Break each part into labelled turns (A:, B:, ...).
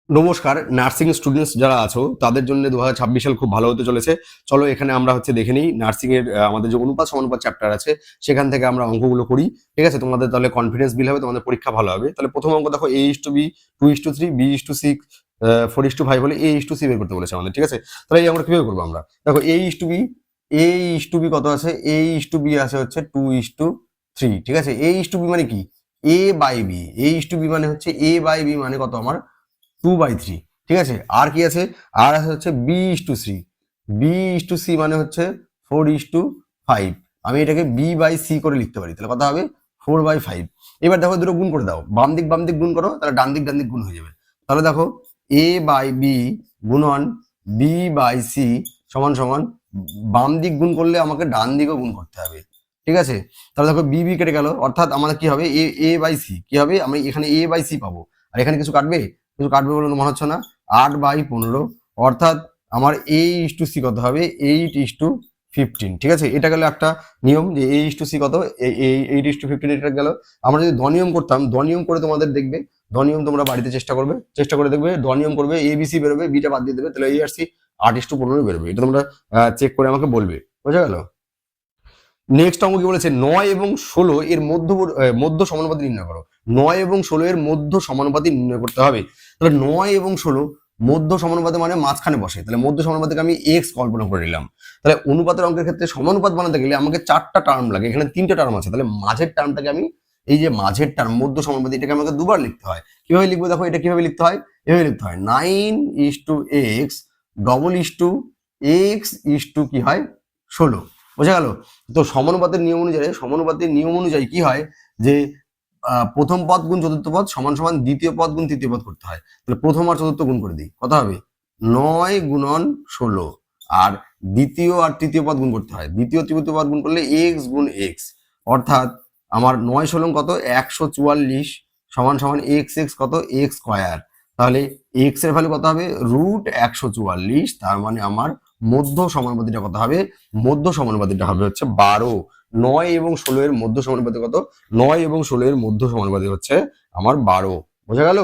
A: নমস্কার, nursing students যারা আছো তাদের জন্য 2026 সাল খুব ভালো হতে চলেছে। চলো এখানে আমরা দেখে নিই নার্সিং এর আমাদের যে অনুপাত সমানুপাত চ্যাপ্টার আছে সেখান থেকে আমরা অঙ্কগুলো করি। ঠিক আছে, তোমাদের তাহলে কনফিডেন্স বিল হবে, তোমাদের পরীক্ষা ভালো হবে। তাহলে প্রথম অঙ্ক দেখো, a:b, 2:3, b:6, 4:5 হলে a:c বের করতে বলেছে আমাদের। ঠিক আছে, তাহলে এই আমরা কিভাবে করবো? আমরা দেখো a:b কত আছে? a:b আছে হচ্ছে 2:3। ঠিক আছে, a:b মানে কি? a/b। a:b মানে হচ্ছে a/b মানে কত আমার? 2/3। ঠিক আছে, আর কি আছে? আর আছে হচ্ছে b:c। b:c মানে হচ্ছে 4:5। আমি এটাকে b/c করে লিখতে পারি, তাহলে কত হবে? 4/5। এবার দেখো দুটো গুণ করে দাও, বাম দিক গুণ করো, তাহলে ডান দিক গুণ হয়ে যাবে। তাহলে দেখো a/b গুণন b/c সমান সমান বাম দিক গুণ করলে আমাকে ডান দিকও গুণ করতে হবে। ঠিক আছে, তাহলে দেখো b কেটে গেল, অর্থাৎ আমাদের কি হবে? a/c কি হবে? আমি এখানে a/c পাবো, আর এখানে কিছু কাটবে? কিছু কাটবে বলে মনে হচ্ছে না। 8/15, অর্থাৎ আমার a:c কত হবে? 8:15। ঠিক আছে, এটা গেল একটা নিয়ম যে a:c কত, 8:15 এটা গেল। আমরা যদি দনিয়ম করতাম, দনিয়ম করে তোমাদের দেখবে, দনিয়ম তোমরা বাড়িতে চেষ্টা করে দেখবে, দনিয়ম করবে, ABC বেরোবে, বিটা বাদ দিয়ে দেবে, তাহলে এই আর সি 8:15 বেরোবে। এটা তোমরা চেক করে আমাকে বলবে। বোঝা গেল? নেক্সট অঙ্ক কি বলেছে? 9 এবং 16 এর মধ্য সমানুপাতি নির্ণয় করো। 9 এবং 16 এর মধ্য সমানুপাতি নির্ণয় করতে হবে। তাহলে 9 এবং 16 মধ্য সমানুপাতে মানে মাঝখানে বসে, তাহলে মধ্য সমানুপাতিকে আমি এক্স কল্পনা করে নিলাম। তাহলে অনুপাতের অঙ্কের ক্ষেত্রে সমানুপাত বানাতে গেলে আমাকে 4টা টার্ম লাগে, এখানে 3টে টার্ম আছে। তাহলে মাঝের টার্মটাকে আমি, এই যে মাঝের টার্ম মধ্য সমানুপাতি, এটাকে আমাকে দুবার লিখতে হয়। কিভাবে লিখবো দেখো, এটা কিভাবে লিখতে হয়? এভাবে লিখতে হয়, 9:x ডবল কি হয়? 16। বোঝা গেল? তো সমানুপাতের নিয়ম অনুযায়ী কি হয় যে প্রথম পদ গুণ চতুর্থ পদ সমান সমান দ্বিতীয় পদ গুণ তৃতীয় পদ করতে হয়। তাহলে প্রথম আর চতুর্থ গুণ করে দিই, কত হবে? 9 গুণন 16। আর দ্বিতীয় আর তৃতীয় পদ গুণ করতে হয়, দ্বিতীয় তৃতীয় পদ গুণ করলে এক্স গুণ এক্স, অর্থাৎ আমার 9 16 কত? 144 সমান সমান এক্স এক্স কত? X square. তাহলে এক্স এর ভ্যালু কত হবে? √144। তার মানে আমার মধ্য সমানুপাতিটা কত হবে? মধ্য সমানুপাতিটা হবে হচ্ছে 12। 9 এবং 16 এর মধ্য সমানুপাতি কত? 9 এবং 16 এর মধ্য সমানুপাতি হচ্ছে আমার 12। বোঝা গেল?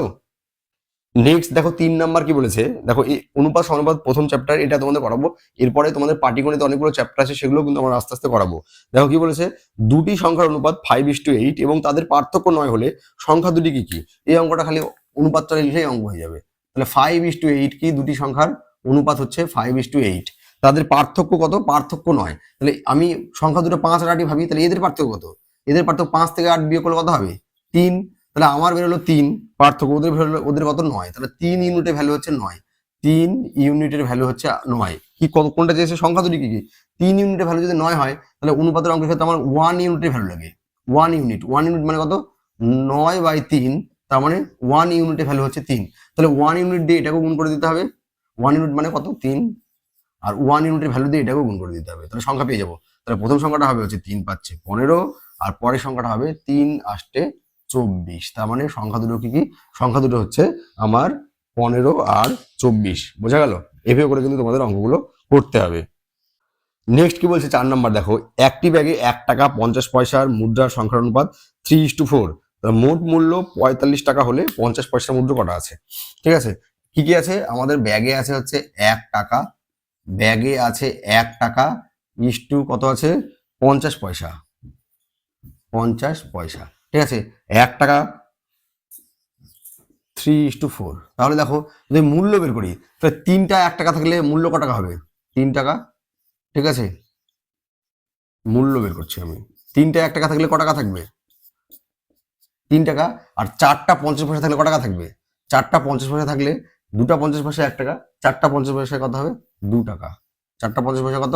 A: নেক্সট দেখো 3 নাম্বার কি বলেছে। দেখো এই অনুপাত সমানুপাত প্রথম চ্যাপ্টার, এটা তোমাদের করাবো। এরপরে তোমাদের পাটিগণিতে অনেকগুলো চ্যাপ্টার আছে, সেগুলো কিন্তু আমরা আস্তে আস্তে করাবো। দেখো কি বলেছে, দুটি সংখ্যার অনুপাত 5:8 এবং তাদের পার্থক্য 9 হলে সংখ্যা দুটি কি কি? এই অঙ্কটা খালি অনুপাতটা লিখলেই অঙ্ক হয়ে যাবে। তাহলে 5:8 কি? দুটি সংখ্যার অনুপাত হচ্ছে 5:8। তাদের পার্থক্য কত? পার্থক্য 9। তাহলে আমি সংখ্যা দুটো 5 আর 8 ভাবি, তাহলে এদের পার্থক্য কত? এদের পার্থক্য 5 থেকে 8 বিয়োগ করলে কত হবে? 3। তাহলে আমার বেরোলো 3 পার্থক্য, ওদের কত? 9। তাহলে 3 ইউনিটের ভ্যালু হচ্ছে 9। 3 ইউনিটের ভ্যালু হচ্ছে 9। কি কোনটা চেয়েছে? সংখ্যা দুটি কি কি? 3 ইউনিটের ভ্যালু যদি 9 হয়, তাহলে অনুপাতের অঙ্কের ক্ষেত্রে আমার 1 ইউনিটের ভ্যালু লাগে। 1 ইউনিট মানে কত? 9/3। তার মানে 1 ইউনিটের ভ্যালু হচ্ছে 3। তাহলে 1 ইউনিট দিয়ে এটাকে গুণ করে দিতে হবে। 1 ইউনিট মানে কত? 3। আর 1 ইউনিটের ভ্যালু দিয়ে এটাকেও গুণ করে দিতে হবে, তাহলে সংখ্যা পেয়ে যাবো। তাহলে প্রথম সংখ্যাটা হবে হচ্ছে 3 5 15, আর পরের সংখ্যাটা হবে 3 8 24। তার মানে সংখ্যা দুটো কি কি? সংখ্যা দুটো হচ্ছে আমার 15 আর 24। বোঝা গেল? এভাবে করে কিন্তু তোমাদের অঙ্কগুলো করতে হবে। নেক্সট কি বলছে 4 নাম্বার, দেখো একটি ব্যাগে 1 টাকা 50 পয়সার মুদ্রার সংখ্যার অনুপাত 3:4। মোট মূল্য 45 টাকা হলে 50 পয়সার মুদ্রা কটা আছে? ঠিক আছে, কি কি আছে আমাদের ব্যাগে? আছে হচ্ছে 1 টাকা, ব্যাগে আছে 1 টাকা ইস্টু কত আছে? 50 পয়সা। 50 পয়সা। ঠিক আছে, 1 টাকা 3:4। তাহলে দেখো যদি মূল্য বের করি, তাহলে 3টা 1 টাকা থাকলে মূল্য কত টাকা হবে? 3 টাকা। ঠিক আছে, মূল্য বের করছি আমি। 3টা 1 টাকা থাকলে ক টাকা থাকবে? 3 টাকা। আর 4টা 50 পয়সা থাকলে ক টাকা থাকবে? 4টা 50 পয়সা থাকলে, 2টা 50 পয়সা 1 টাকা, 4টা 50 পয়সায় কত হবে? 2 টাকা। 4টা 50 পয়সা কত?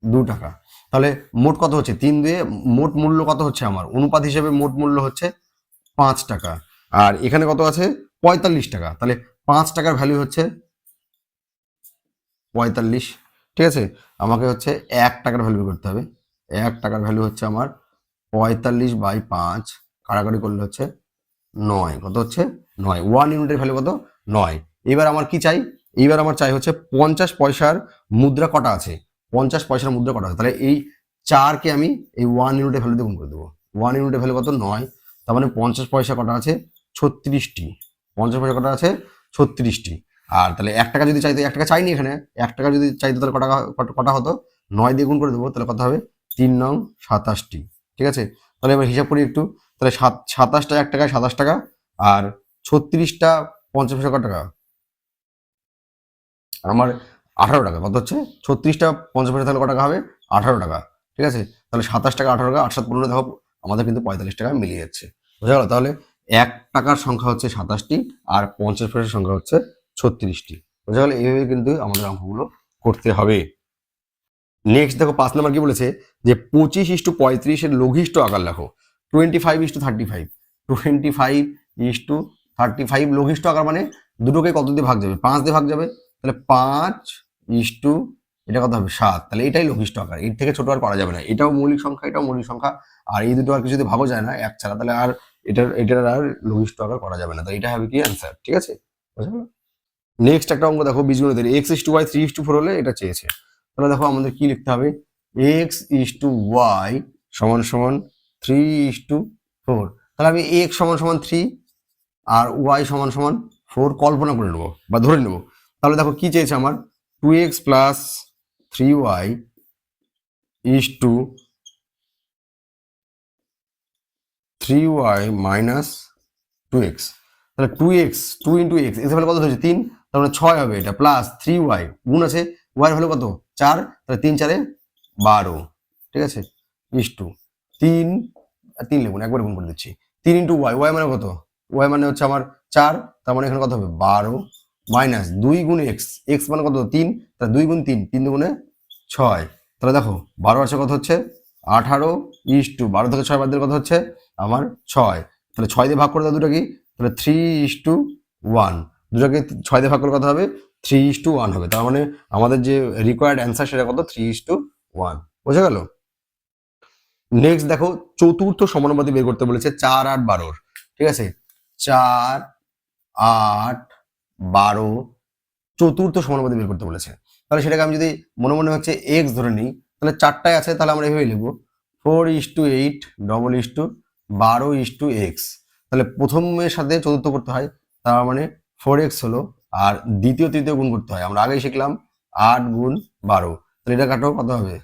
A: 2 টাকা। তাহলে মোট কত হচ্ছে? 3 দিয়ে মোট মূল্য কত হচ্ছে আমার? অনুপাত হিসেবে মোট মূল্য হচ্ছে 5 টাকা। আর এখানে কত আছে? 45 টাকা। তাহলে 5 টাকার ভ্যালু হচ্ছে 45। ঠিক আছে, আমাকে হচ্ছে 1 টাকার ভ্যালু করতে হবে। 1 টাকার ভ্যালু হচ্ছে আমার 45/5, কাটাকাটি করলে হচ্ছে 9। কত হচ্ছে? 9। 1 ইউনিটের ভ্যালু কত? 9। এবার আমার কি চাই? এইবার আমার চাই হচ্ছে 50 পয়সার মুদ্রা কটা আছে? 50 পয়সার মুদ্রা কটা আছে? তাহলে এই 4কে আমি এই 1 ইউনিটের ভ্যালু দিয়ে গুণ করে দেবো। 1 ইউনিটের ভ্যালু কত? 9। তার মানে 50 পয়সা কটা আছে? 36টি। 50 পয়সা কটা আছে? 36টি। আর তাহলে 1 টাকা যদি চাইতো, 1 টাকা চাইনি এখানে, 1 টাকা যদি চাইতো তাহলে কটা হতো, 9 দিয়ে গুণ করে দেবো, তাহলে কত হবে 3 নং 27টি। ঠিক আছে, তাহলে এবার হিসাব করি একটু, তাহলে 27টা 1 টাকায় 27 টাকা, আর 36টা 50 পয়সা কত টাকা, আমার 18 টাকা। কত হচ্ছে 36টা 50 পয়সা, তাহলে কত টাকা হবে 18 টাকা। ঠিক আছে, তাহলে 27 টাকা 18 টাকা, 8 7 15, দেখো আমাদের কিন্তু 45 টাকা মিলিয়ে যাচ্ছে। বোঝা গেল? তাহলে 1 টাকার সংখ্যা হচ্ছে 27টি, আর 50 পয়সার সংখ্যা হচ্ছে 36টি। বোঝা গেল? এইভাবে কিন্তু আমাদের অঙ্কগুলো করতে হবে। নেক্সট দেখো 5 নম্বর কি বলেছে, যে 25:35 এর লঘিষ্ঠ আকার লেখো। 25:35, 25:35 লঘিষ্ঠ আকার মানে দুটোকে কত দিয়ে ভাগ যাবে, 5 দিয়ে ভাগ যাবে, তাহলে 5 ইস্টু, এটা কত হবে 7, তাহলে এটাই লঘিষ্ঠ আকার, এর থেকে ছোট আর করা যাবে না। এটাও মৌলিক সংখ্যা, এটাও মৌলিক সংখ্যা, আর এই দুটো আর কিছু দিয়ে ভাগও যায় না এক ছাড়া, তাহলে আর এটার আর লঘিষ্ঠ আকার করা যাবে না, তাই এটা হবে কি অ্যান্সার। ঠিক আছে, বুঝা গেল? নেক্সট একটা অঙ্ক দেখো বীজগণিতের, x:y 3:4 হলে এটা চেয়েছে। তাহলে দেখো আমাদের কি লিখতে হবে, x:y সমান সমান 3:4। তাহলে আমি x সমান সমান 3 আর y সমান সমান 4 কল্পনা করে নেবো বা ধরে নেবো। তাহলে দেখো কি চেয়েছে আমার, 2x plus 3y is to 3y minus 2x। তাহলে 2x 2 into x, x value কত হয়েছে 3, তার মানে 6 হবে এটা, প্লাস 3y গুণ আছে y ভ্যালু কত 4, তাহলে 3 4 12। ঠিক আছে, ইস টু 3 3 লিখুন, একবার গুণ করে দিচ্ছি, 3 ইন্টু ওয়াই, ওয়াই মানে কত, ওয়াই মানে হচ্ছে আমার 4, তার মানে এখানে কত হবে 12, মাইনাস 2 গুণ এক্স, এক্স মানে কত 3, তাহলে 2 গুণ 3, 3 দুগুণে 6। তাহলে দেখো 12 আছে কত হচ্ছে 18, ইস টু 12 থেকে 6 বাদ দিলে কত হচ্ছে আমার 6, তাহলে 6 দিয়ে ভাগ করে দাও দুটো কি, তাহলে 3:1, দুটোকে 6 দিয়ে ভাগ করলে কত হবে 3:1 হবে। তার মানে আমাদের যে রিকোয়ার্ড অ্যান্সার সেটা কত 3:1। বোঝা গেল? নেক্সট দেখো চতুর্থ সমানুপাতি বের করতে বলেছে 4 8 12। ঠিক আছে, 4 8 12 চতুর্থ সমানুপাতি বের করতে বলেছে। তাহলে সেটাকে আমি যদি মনে মনে হচ্ছে এক্স ধরে নিই, তাহলে 4টায় আছে, তাহলে আমরা এভাবে লিখবো 4:8 12:12x। তাহলে প্রথমের সাথে চতুর্থ করতে হয়, তার মানে 4x হলো, আর দ্বিতীয় তৃতীয় গুণ করতে হয়, আমরা আগেই শিখলাম 8 গুণ 12, তাহলে এটা কাটো কত হবে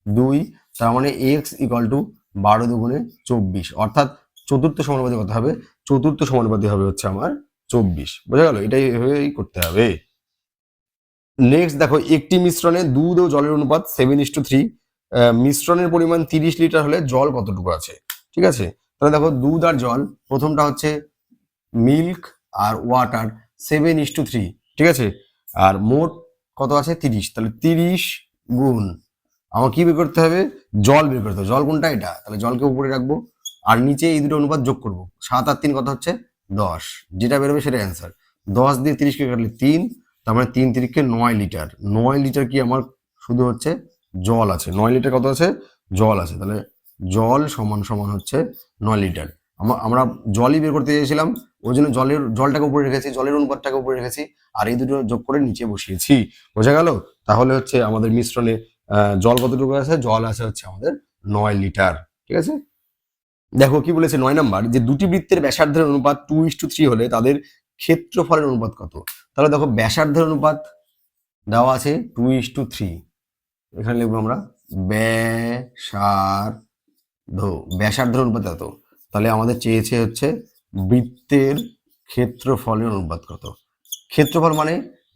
A: 2, তার মানে x ইকুয়াল টু 12 দুগুণে 24, অর্থাৎ চতুর্থ সমানুপাতি কত হবে, চতুর্থ সমানুপাতি হবে হচ্ছে আমার 24। বোঝা গেল? এটাই এভাবেই করতে হবে। নেক্সট দেখো একটি মিশ্রণে দুধ ও জলের অনুপাত 7:3, মিশ্রণের পরিমাণ 30 লিটার হলে জল কতটুকু আছে। ঠিক আছে, তাহলে দেখো দুধ আর জল, প্রথমটা হচ্ছে মিল্ক আর ওয়াটার 7:3। ঠিক আছে, আর মোট কত আছে 30, তাহলে 30 গুণ, আমার কি বের করতে হবে, জল বের করতে হবে। জল কোনটা, এটা, তাহলে জলকে উপরে রাখবো, আর নিচে এই দুটো অনুপাত যোগ করবো, 7 আর 3 কত হচ্ছে 10, যেটা বেরোবে সেটা অ্যান্সার। 10 দিয়ে 30কে কাটলে 3, তার মানে 3 3কে 9 লিটার, 9 লিটার কি আমার শুধু হচ্ছে জল আছে, 9 লিটার কত আছে জল আছে, তাহলে জল সমান সমান হচ্ছে 9 লিটার। আমরা জলই বের করতে চেয়েছিলাম, ওই জন্য জলটাকে উপরে রেখেছি, জলের অনুপাতটাকে উপরে রেখেছি, আর এই দুটো যোগ করে নিচে বসিয়েছি। বোঝা গেল? তাহলে হচ্ছে আমাদের মিশ্রণে জল কতটুকু আছে, জল আছে হচ্ছে আমাদের 9 লিটার। ঠিক আছে, দেখো কি বলেছে 9 নাম্বার, যে দুটি বৃত্তের ব্যাসার্ধের অনুপাত 2:3 হলে তাদের ক্ষেত্রফলের অনুপাত কত। তাহলে দেখো ব্যাসার্ধের অনুপাত দেওয়া আছে 2:3, এখানে লিখবো আমরা ব্যাসার্ধের অনুপাত এত, তাহলে আমাদের চেয়েছে হচ্ছে বৃত্তের ক্ষেত্রফলের অনুপাত কত। ক্ষেত্রফল মানে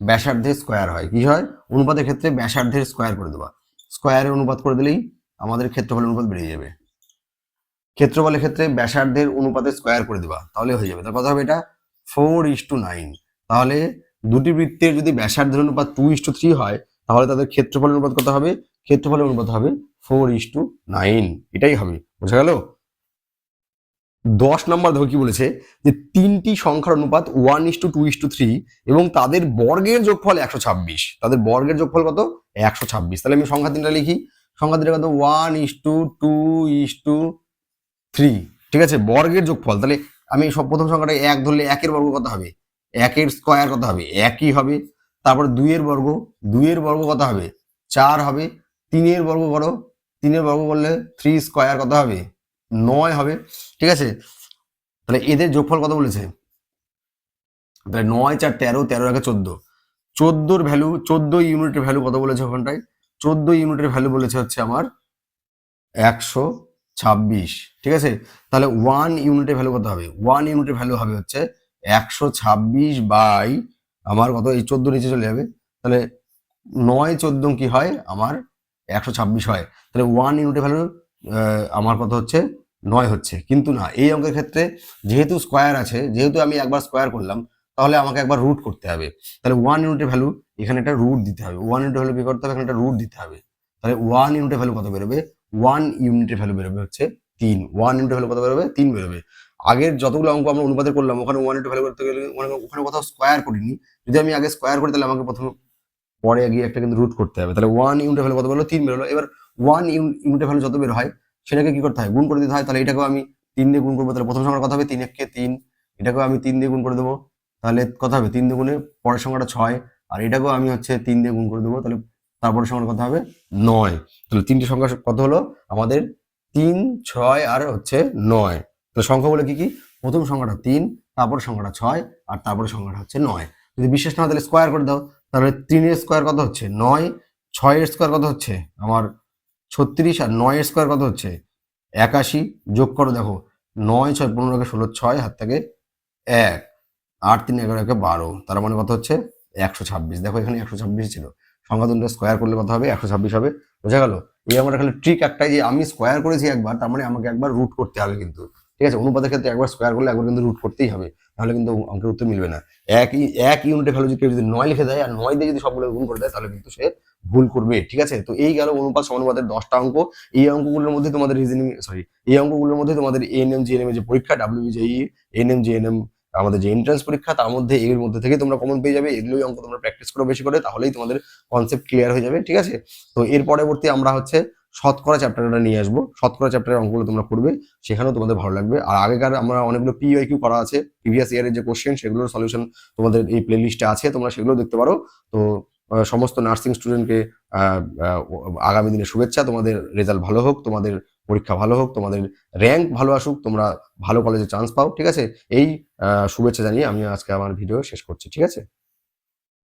A: ব্যাসার্ধের স্কোয়ার হয়, কি হয় অনুপাতের ক্ষেত্রে ব্যাসার্ধের স্কোয়ার করে দেবা, স্কোয়ারের অনুপাত করে দিলেই আমাদের ক্ষেত্রফলের অনুপাত বেরিয়ে যাবে। ক্ষেত্রফলের ক্ষেত্রে ব্যাসার্ধের অনুপাতে স্কোয়ার করে দেবা, তাহলে হয়ে যাবে। তার কথা হবে এটা 4:9। তাহলে দুটি বৃত্তের যদি ব্যাসার্ধের অনুপাত 2:3 হয়, তাহলে তাদের ক্ষেত্রফলের অনুপাত কত হবে, ক্ষেত্রফলের অনুপাত হবে 4:9, এটাই হবে। বোঝা গেল? 10 নম্বর দেখো কি বলেছে, যে তিনটি সংখ্যার অনুপাত 1:2:3 এবং তাদের বর্গের যোগফল 126। তাদের বর্গের যোগফল কত 126। তাহলে আমি সংখ্যা তিনটা লিখি, সংখ্যা তিনটা কত 1:2:3। ঠিক আছে, বর্গের যোগফল, তাহলে আমি সব প্রথম সংখ্যাটা 1 ধরলে 1-এর বর্গ কত হবে, 1-এর স্কোয়ার কত হবে 1ই হবে। তারপর 2-এর বর্গ, 2-এর বর্গ কত হবে 4 হবে। 3-এর বর্গ করো, 3-এর বর্গ করলে 3 স্কোয়ার কত হবে 9 হবে। ঠিক আছে, তাহলে এদের যোগফল কত বলেছে তাহলে 9 4 13, 13 একে 14, 14 ভ্যালু, 14 ইউনিটের ভ্যালু কত বলেছে ওখানটায়? 14 ইউনিটের ভ্যালু বলেছে হচ্ছে আমার 126, ঠিক আছে। তাহলে 1 ইউনিটের ভ্যালু কত হবে? 1 ইউনিটের ভ্যালু হবে হচ্ছে 126 বাই আমার কত, এই 14 নিচে চলে যাবে, তাহলে 9 14 কি হয় আমার 126 হয়। তাহলে 1 ইউনিটের ভ্যালু আমার কত হচ্ছে? 9 হচ্ছে। কিন্তু না, এই অঙ্কের ক্ষেত্রে যেহেতু স্কোয়ার আছে, যেহেতু আমি একবার স্কোয়ার করলাম, তাহলে আমাকে একবার রুট করতে হবে। তাহলে 1 ইউনিটের ভ্যালু এখানে একটা রুট দিতে হবে। 1 ইউনিটের ভ্যালু কি করতে হবে? এখানে একটা রুট দিতে হবে। তাহলে 1 ইউনিটের ভ্যালু কত বেরোবে? 1 ইউনিটের ভ্যালু বেরোবে হচ্ছে 3। 1 ইউনিটের ভ্যালু কত বেরোবে? 3 বেরোবে। আগের যতগুলো অঙ্ক আমরা অনুপাতে করলাম, ওখানে 1 ইউনিটের ভ্যালু করতে গেলে ওখানে কোথাও স্কোয়ার করিনি। যদি আমি আগে স্কোয়ার করি, তাহলে আমাকে প্রথমে পরে গিয়ে একটা কিন্তু রুট করতে হবে। তাহলে 1 ইউনিটের ভ্যালু কত বেরোলো? 3 বেরোলো। এবার 1 ইউনিটের ভ্যালু যত বের হয় সেটাকে কি করতে হয়? গুণ করে দিতে হয়। তাহলে এটাকেও আমি 3 দিয়ে গুণ করবো। তাহলে প্রথম সংখ্যাটা কত হবে? 3 1 3। এটাকেও আমি 3 দিয়ে গুণ করে দেবো। তাহলে কত হবে? 3 দুগুণে পরের সংখ্যাটা 6, আর এটাকেও আমি হচ্ছে 3 দিয়ে গুণ করে দেবো। তাহলে তারপরের সংখ্যাটা কত হবে? 9। তাহলে তিনটি সংখ্যা কত হলো আমাদের? 3 6 আর হচ্ছে 9। তো সংখ্যাগুলো কি কি? প্রথম সংখ্যাটা 3, তারপর সংখ্যাটা 6, আর তারপরে সংখ্যাটা হচ্ছে 9। যদি বিশ্বাস না হয় তাহলে স্কোয়ার করে দাও। তাহলে 3 এর স্কোয়ার কত হচ্ছে? 9, 6 এর স্কোয়ার কত হচ্ছে আমার? 36, আর 9 এর স্কোয়ার কত হচ্ছে? 81। যোগ করো, দেখো 9 6 15 কে 16, 6 হাত থেকে 1, 8 3 11 কে 12, তার মানে কত হচ্ছে? 126। দেখো এখানে 126 ছিল, সংখ্যা দুটো স্কোয়ার করলে কত হবে? 126 হবে। বোঝা গেল? এই আমার খালি ট্রিক একটাই, যে আমি স্কোয়ার করেছি একবার, তার মানে আমাকে একবার রুট করতে হবে কিন্তু, ঠিক আছে। অনুপাতের ক্ষেত্রে একবার স্কোয়ার করলে একবার কিন্তু রুট করতেই হবে, তাহলে কিন্তু অঙ্কের উত্তর মিলবে না। এক ইউনিটের ভ্যালু যদি কেউ যদি 9 লিখে দেয় আর 9 দিয়ে যদি সবগুলো গুণ করে দেয়, তাহলে কিন্তু সে ভুল করবে, ঠিক আছে। তো এই গেল অনুপাত সমানুপাতের 10টা অঙ্ক। এই অঙ্কগুলোর মধ্যে তোমাদের রিজনিং, সরি, এই অঙ্কগুলোর মধ্যে তোমাদের এএনএম জিএনএম এর যে পরীক্ষা, ডাব্লিউবিজেই এএনএম জিএনএম আমাদের যে এন্ট্রান্স পরীক্ষা, তার মধ্যে এর মধ্যে থেকে তোমরা কমন পেয়ে যাবে। এগুলোই অঙ্ক তোমরা প্র্যাকটিস করো বেশি করে, তাহলেই তোমাদের কনসেপ্ট ক্লিয়ার হয়ে যাবে, ঠিক আছে। তো এর পরবর্তী আমরা হচ্ছে শতকরা চ্যাপ্টারটা নিয়ে আসবো। শতকরা চ্যাপ্টারের অঙ্কগুলো তোমরা করবে, সেখানেও তোমাদের ভালো লাগবে। আর আগেকার আমরা অনেকগুলো পিওয়াইকিউ করা আছে, প্রিভিয়াস ইয়ারের যে কোশ্চেন, সেগুলোর সলিউশন তোমাদের এই প্লে লিস্টে আছে, তোমরা সেগুলো দেখতে পারো। তো সমস্ত নার্সিং স্টুডেন্টকে আগামী দিনে শুভেচ্ছা। তোমাদের রেজাল্ট ভালো হোক, তোমাদের পরীক্ষা ভালো হোক, তোমাদের র্যাঙ্ক ভালো আসুক, তোমরা ভালো কলেজে চান্স পাও, ঠিক আছে। এই শুভেচ্ছা জানিয়ে আমি আজকে আমার ভিডিও শেষ করছি, ঠিক আছে।